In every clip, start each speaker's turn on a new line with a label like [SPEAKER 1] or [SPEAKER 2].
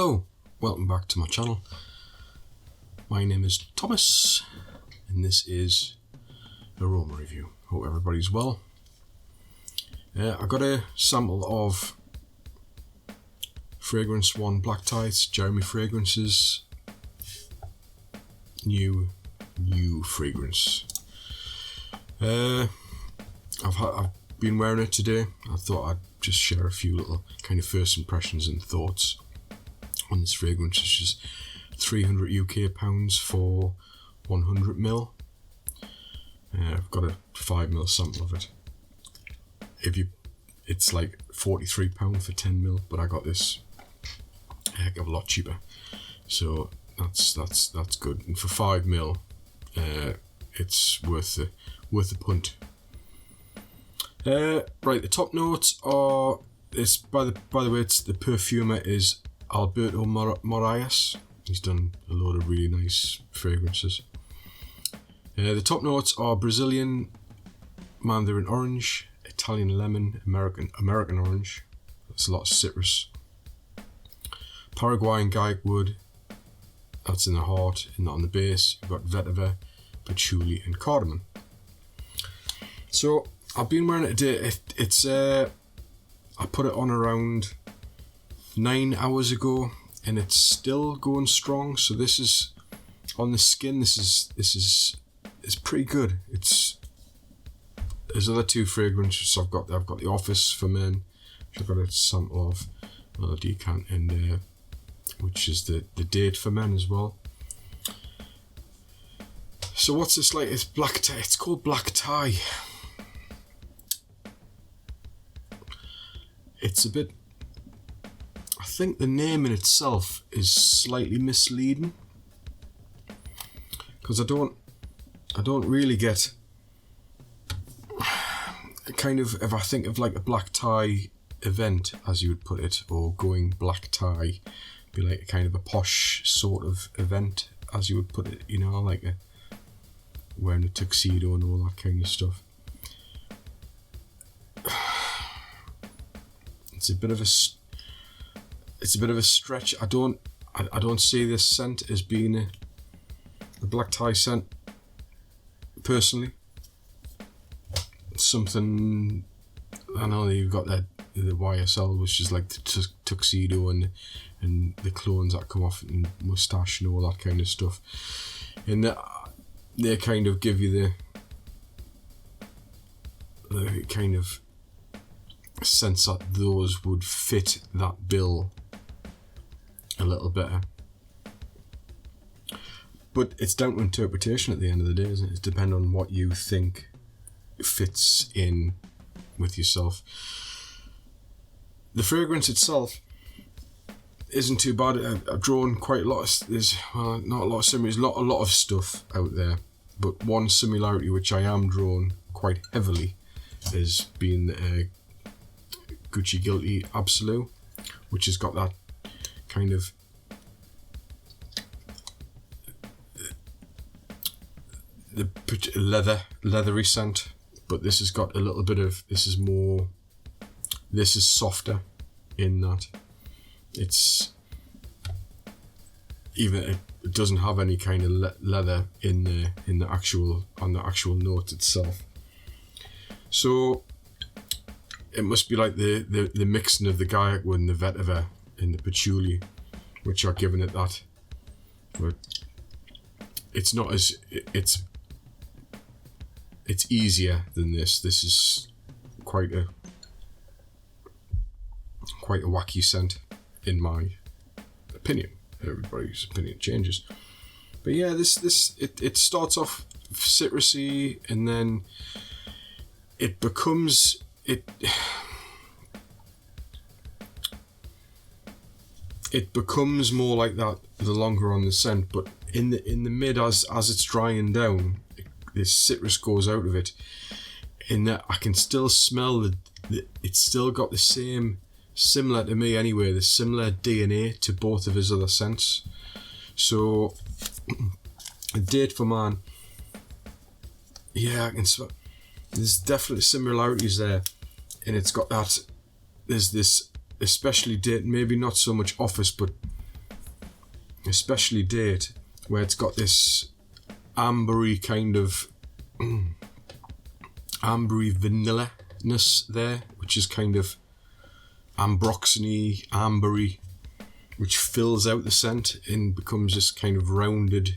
[SPEAKER 1] Hello, welcome back to my channel. My name is Thomas and this is Aroma Review. Hope everybody's well. I got a sample of Fragrance One Black Tie. It's Jeremy Fragrance's new fragrance. I've been wearing it today. I thought I'd just share a few little kind of first impressions and thoughts on this fragrance, which is 300 UK pounds for 100ml. I've got a 5ml sample of it. It's like £43 for 10ml, but I got this a heck of a lot cheaper. So that's good. And for 5ml, it's worth the punt. Right, the top notes are this. By the way, it's the perfumer is Alberto Moraes. He's done a load of really nice fragrances. The top notes are Brazilian mandarin orange, Italian lemon, American orange. That's a lot of citrus. Paraguayan garlic wood. That's in the heart, and not on the base. You've got vetiver, patchouli, and cardamom. So I've been wearing it today. I put it on around 9 hours ago, and it's still going strong. So this is on the skin. This is pretty good. There's other two fragrances I've got the Office for Men, which I've got a sample of, another decant, and which is the Date for Men as well. So what's this like? It's black tie. It's called Black Tie. It's a bit, I think the name in itself is slightly misleading, because I don't really get kind of, if I think of like a black tie event, as you would put it, or going black tie, be like a kind of a posh sort of event, as you would put it, you know, like wearing a tuxedo and all that kind of stuff. It's a bit of a stretch. I don't see this scent as being a black tie scent personally. It's something, I know you've got the YSL, which is like the tuxedo and the clones that come off, and moustache and all that kind of stuff, and they kind of give you the kind of sense that those would fit that bill a little better. But it's down to interpretation at the end of the day, isn't it? It's depending on what you think fits in with yourself. The fragrance itself isn't too bad. I've drawn quite a lot. There's not a lot of similarities, a lot of stuff out there, but one similarity which I am drawn quite heavily is being the Gucci Guilty Absolute, which has got that kind of the leathery scent, but this has got a little bit of, this is softer in that it doesn't have any kind of leather in the actual note itself. So it must be like the mixing of the garlic wood and the vetiver and the patchouli, which are giving it that. But it's not as it's easier than this. This is quite a wacky scent, in my opinion. Everybody's opinion changes. But yeah, it starts off citrusy, and then it becomes it becomes more like that the longer on the scent, but in the mid, as it's drying down, this citrus goes out of it, in that I can still smell it's still got the same, similar to me anyway, the similar DNA to both of his other scents. So a Date for Man, yeah, I can smell, there's definitely similarities there, and it's got that, there's this especially Date, maybe not so much Office, but especially date, where it's got this ambery kind of ambery vanilla-ness there, which is kind of ambroxany, ambery, which fills out the scent and becomes this kind of rounded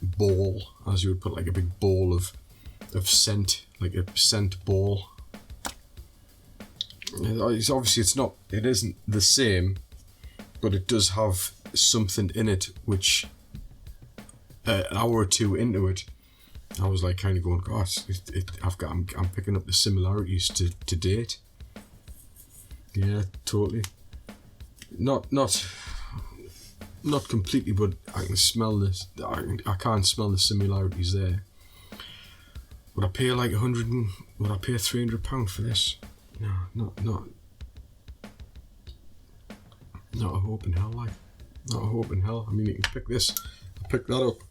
[SPEAKER 1] ball, as you would put, like a big ball of scent, like a scent ball. It isn't the same, but it does have something in it which an hour or two into it, I was like kind of going, gosh, I'm picking up the similarities to date. Yeah, totally. Not completely, but I can smell this. I can't smell the similarities there. Would I pay like would I pay £300 for this? No, not a hope in hell, like. Not a hope in hell. I mean, you can pick this, pick that up.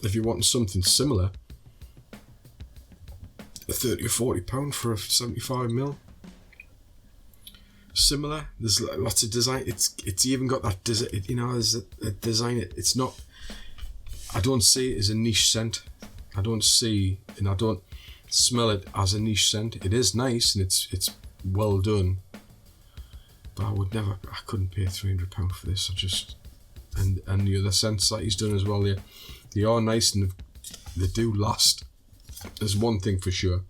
[SPEAKER 1] If you're wanting something similar, £30 or £40 for a 75mm. Similar. There's lots of design. It's even got that design. There's a design. It's not. I don't see it as a niche scent. I don't smell it as a niche scent. It is nice and it's well done. But I couldn't pay £300 for this. And the other scents that he's done as well. They are nice and they do last. There's one thing for sure,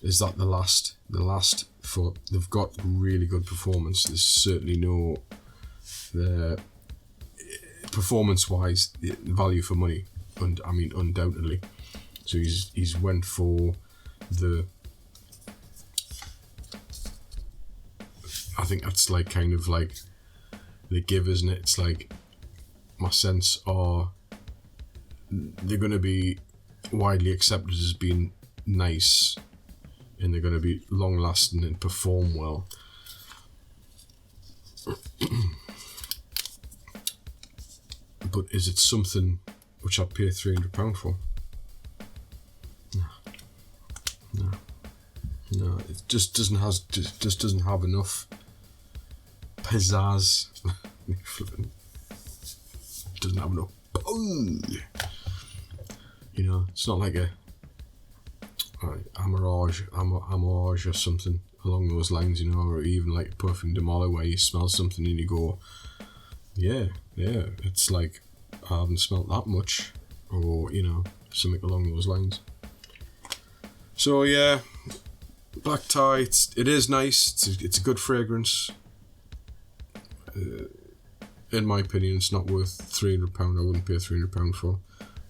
[SPEAKER 1] is that the last they've got really good performance. There's certainly no performance wise value for money, and I mean undoubtedly. So he's went for I think that's like kind of like the give, isn't it? It's like, my scents are, they're going to be widely accepted as being nice, and they're going to be long lasting and perform well. But is it something which I'd pay £300 for? No, it just doesn't have enough pizzazz. Doesn't have enough punch. It's not like a amorage or something along those lines, or even like Parfum de Marly, where you smell something and you go, yeah, it's like, I haven't smelt that much, or something along those lines. So yeah, Black Tie, it is nice. It's a good fragrance. In my opinion, it's not worth £300. I wouldn't pay £300 for.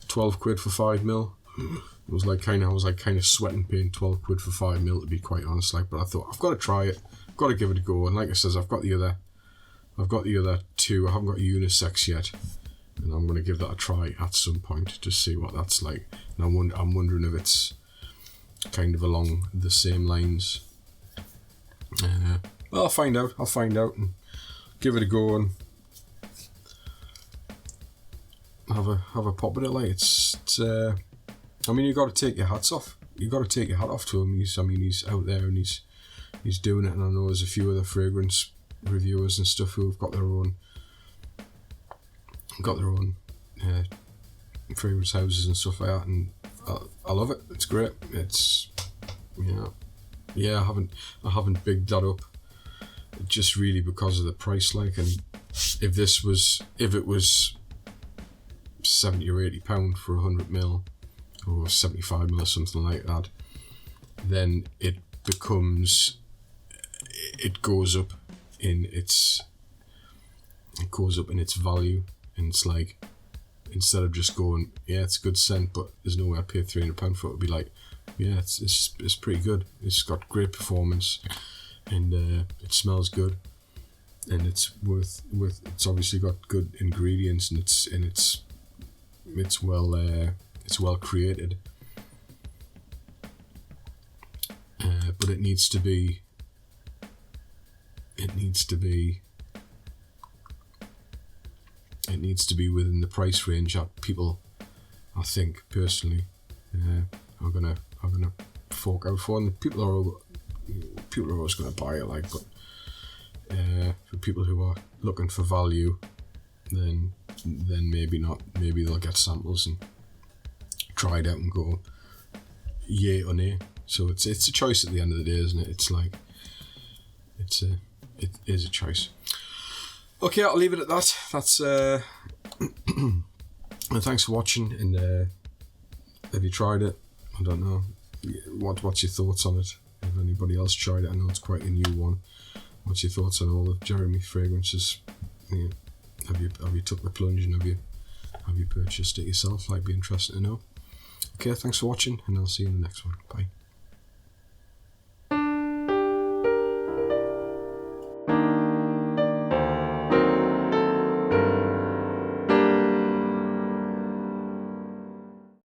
[SPEAKER 1] £12 for 5ml. I was like kind of sweating paying £12 for 5ml, to be quite honest. But I thought, I've got to try it. I've got to give it a go. And like I says, I've got the other two. I haven't got unisex yet, and I'm going to give that a try at some point to see what that's like. And I'm wondering if it's kind of along the same lines. Well, I'll find out and give it a go and have a pop at it. Like it's I mean, you got to take your hats off. You got to take your hat off to him. He's out there and he's doing it. And I know there's a few other fragrance reviewers and stuff who've got their own fragrance houses and stuff like that. And I love it. It's great. It's I haven't bigged that up just really because of the price. Like, and if it was £70 or £80 for 100ml or 75ml or something like that, then it goes up in its value. And it's like, instead of just going, yeah, it's a good scent, but there's no way I'd pay £300 for it, it'd be like, yeah, it's pretty good. It's got great performance, and it smells good, and it's obviously got good ingredients, and it's well created. But it needs to be within the price range that people, I think personally, are gonna fork out for, and people are always gonna buy it. Like, but For people who are looking for value, then maybe not. Maybe they'll get samples and try it out and go yay or nay. So it's a choice at the end of the day, isn't it? It's like it is a choice. Okay, I'll leave it at that. That's thanks for watching. And have you tried it? I don't know. What's your thoughts on it? Have anybody else tried it? I know it's quite a new one. What's your thoughts on all the Jeremy fragrances? Yeah. Have you took the plunge and have you purchased it yourself? I'd be interested to know. Okay, thanks for watching, and I'll see you in the next one. Bye.